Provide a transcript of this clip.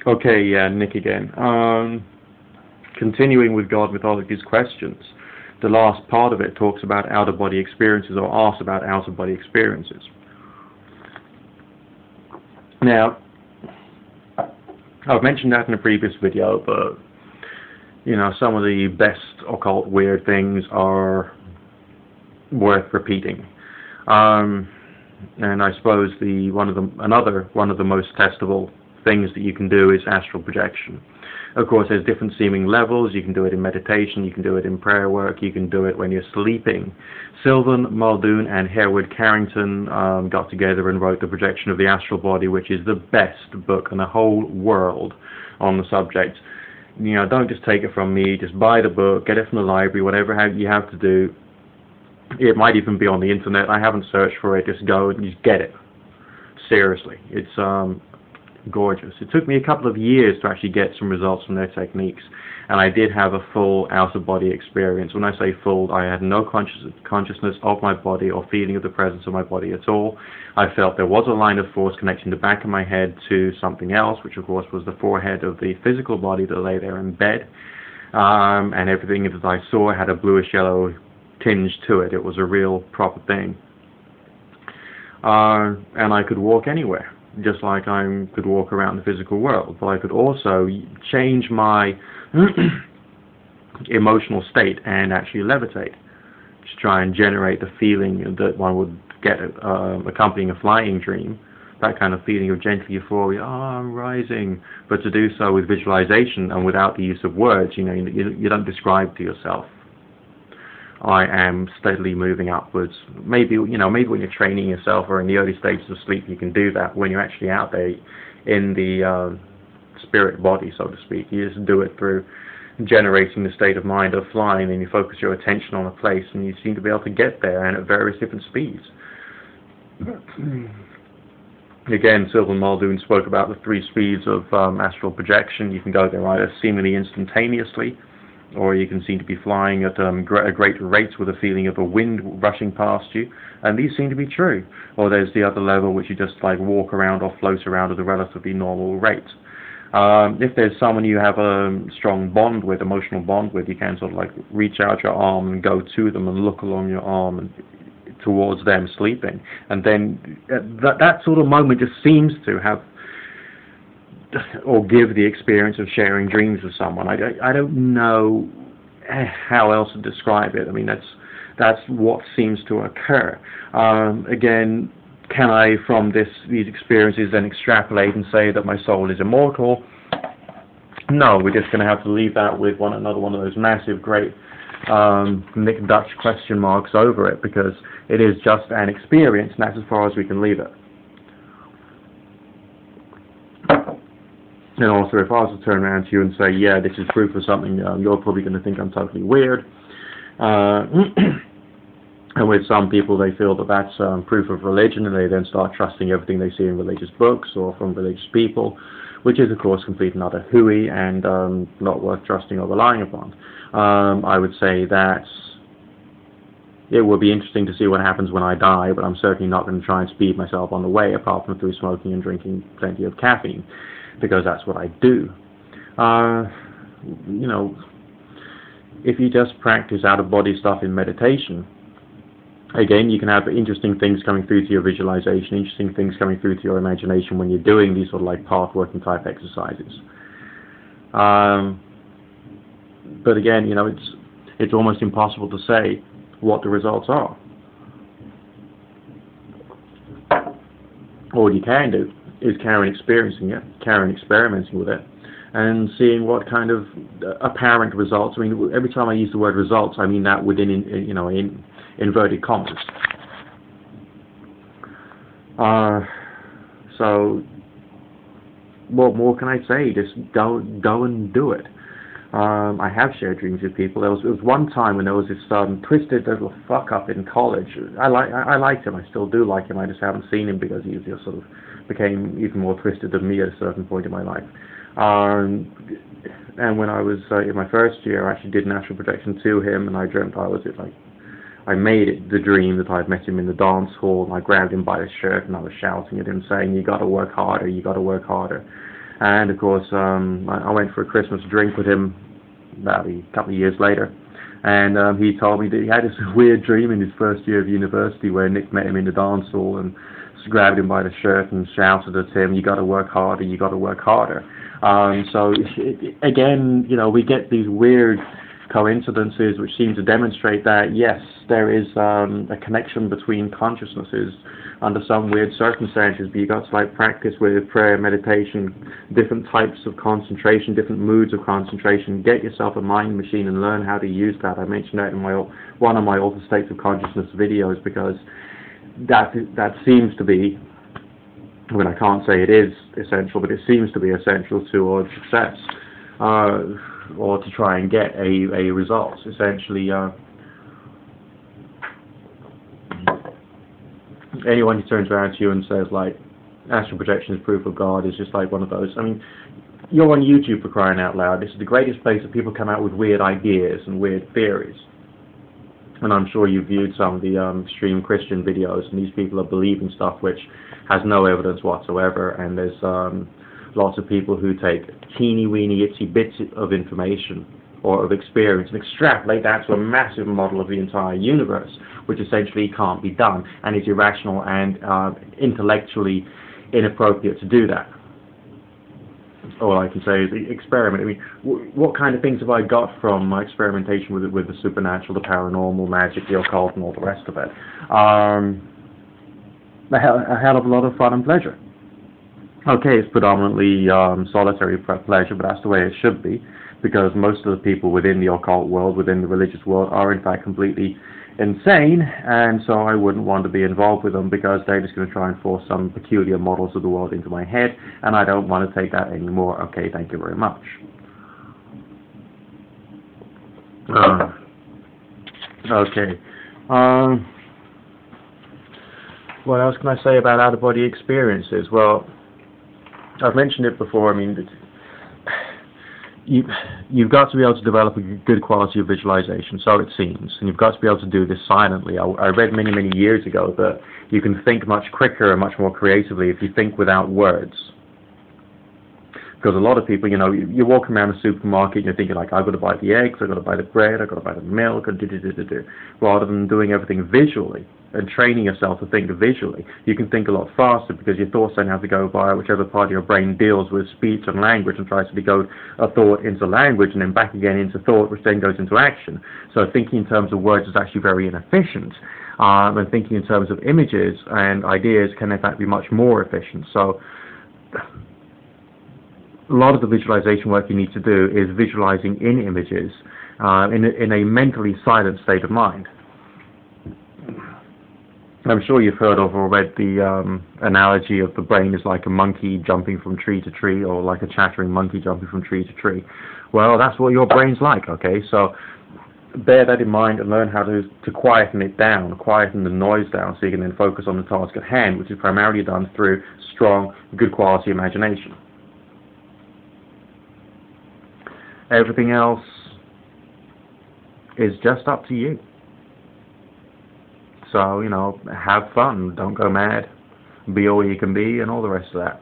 Okay, yeah, Nick again. Continuing with God Mythology's questions, the last part of it talks about out-of-body experiences, or asks about out-of-body experiences. Now, I've mentioned that in a previous video, but you know, some of the best occult weird things are worth repeating. And I suppose another one of the most testable things that you can do is astral projection. Of course, there's different seeming levels. You can do it in meditation, you can do it in prayer work, you can do it when you're sleeping. Sylvan Muldoon and Hereward Carrington got together and wrote The Projection of the Astral Body, which is the best book in the whole world on the subject. You know, don't just take it from me, just buy the book, get it from the library, whatever you have to do. It might even be on the internet. I haven't searched for it. Just go and just get it. Seriously, it's gorgeous. It took me a couple of years to actually get some results from their techniques, and I did have a full out-of-body experience. When I say full, I had no consciousness of my body or feeling of the presence of my body at all. I felt there was a line of force connecting the back of my head to something else, which of course was the forehead of the physical body that lay there in bed, and everything that I saw had a bluish-yellow tinge to it. It was a real proper thing. And I could walk anywhere, just like I could walk around the physical world. But I could also change my emotional state and actually levitate, just try and generate the feeling that one would get accompanying a flying dream, that kind of feeling of gentle euphoria, I'm rising, but to do so with visualization and without the use of words. You know, you don't describe to yourself, I am steadily moving upwards. Maybe when you're training yourself or in the early stages of sleep, you can do that. When you're actually out there in the spirit body, so to speak, you just do it through generating the state of mind of flying, and you focus your attention on a place, and you seem to be able to get there, and at various different speeds. Again, Sylvan Muldoon spoke about the 3 speeds of astral projection. You can go there either seemingly instantaneously, or you can seem to be flying at great rates with a feeling of a wind rushing past you, and these seem to be true. Or there's the other level, which you just like walk around or float around at a relatively normal rate. If there's someone you have a strong bond with, emotional bond with, you can sort of like reach out your arm and go to them and look along your arm and towards them sleeping, and then that sort of moment just seems to have or give the experience of sharing dreams with someone. I don't know how else to describe it. I mean, that's what seems to occur. Again, can I, from these experiences, then extrapolate and say that my soul is immortal? No, we're just going to have to leave that with another one of those massive, great NickDutch question marks over it, because it is just an experience, and that's as far as we can leave it. And also, if I was to turn around to you and say, yeah, this is proof of something, you're probably going to think I'm totally weird. And with some people, they feel that that's proof of religion, and they then start trusting everything they see in religious books or from religious people, which is, of course, complete and utter hooey and not worth trusting or relying upon. I would say that it would be interesting to see what happens when I die, but I'm certainly not going to try and speed myself on the way, apart from through smoking and drinking plenty of caffeine, because that's what I do. You know, if you just practice out-of-body stuff in meditation, again, you can have interesting things coming through to your visualization, interesting things coming through to your imagination when you're doing these sort of like path-working type exercises. But again, you know, it's almost impossible to say what the results are. All you can do is carry on experiencing it, carry on experimenting with it, and seeing what kind of apparent results. I mean, every time I use the word results, I mean that within, in inverted commas. So, what more can I say? Just go and do it. I have shared dreams with people. There was one time when there was this twisted little fuck up in college. I liked him. I still do like him. I just haven't seen him because he just sort of became even more twisted than me at a certain point in my life. And when I was in my first year, I actually did an astral projection to him, and I dreamt I made it the dream that I'd met him in the dance hall, and I grabbed him by his shirt and I was shouting at him saying, you got to work harder, you got to work harder. And of course, I went for a Christmas drink with him about a couple of years later, and he told me that he had this weird dream in his first year of university where Nick met him in the dance hall and grabbed him by the shirt and shouted at him, "You got to work harder, you got to work harder." So again, you know, we get these weird coincidences which seem to demonstrate that yes, there is a connection between consciousnesses under some weird circumstances, but you got to like practice with prayer, meditation, different types of concentration, different moods of concentration, get yourself a mind machine and learn how to use that. I mentioned that in one of my Altered States of Consciousness videos, because that seems to be, I mean, I can't say it is essential, but it seems to be essential towards success, or to try and get a result. Essentially, anyone who turns around to you and says, like, astral projection is proof of God is just like one of those. I mean, you're on YouTube, for crying out loud. This is the greatest place that people come out with weird ideas and weird theories. And I'm sure you've viewed some of the extreme Christian videos, and these people are believing stuff which has no evidence whatsoever, and there's lots of people who take teeny-weeny, itsy-bits of information or of experience and extrapolate that to a massive model of the entire universe, which essentially can't be done, and is irrational and intellectually inappropriate to do that. All I can say is experiment. I mean, what kind of things have I got from my experimentation with the supernatural, the paranormal, magic, the occult, and all the rest of it? A hell of a lot of fun and pleasure. Okay, it's predominantly solitary pleasure, but that's the way it should be, because most of the people within the occult world, within the religious world, are in fact completely insane, and so I wouldn't want to be involved with them, because they're just going to try and force some peculiar models of the world into my head, and I don't want to take that anymore. Okay, thank you very much. Okay. What else can I say about out-of-body experiences? Well, I've mentioned it before. I mean, you've got to be able to develop a good quality of visualization, so it seems, and you've got to be able to do this silently. I read many years ago that you can think much quicker and much more creatively if you think without words. Because a lot of people, you know, you're walking around a supermarket and you're thinking like, I've got to buy the eggs, I've got to buy the bread, I've got to buy the milk, and rather than doing everything visually and training yourself to think visually. You can think a lot faster because your thoughts don't have to go by whichever part of your brain deals with speech and language and tries to decode a thought into language and then back again into thought, which then goes into action. So thinking in terms of words is actually very inefficient. And thinking in terms of images and ideas can in fact be much more efficient. So a lot of the visualization work you need to do is visualizing in images in a mentally silent state of mind. I'm sure you've heard of or read the analogy of the brain is like a monkey jumping from tree to tree, or like a chattering monkey jumping from tree to tree. Well, that's what your brain's like, okay? So bear that in mind and learn how to quieten it down, quieten the noise down, so you can then focus on the task at hand, which is primarily done through strong, good quality imagination. Everything else is just up to you. So, you know, have fun, don't go mad, be all you can be, and all the rest of that.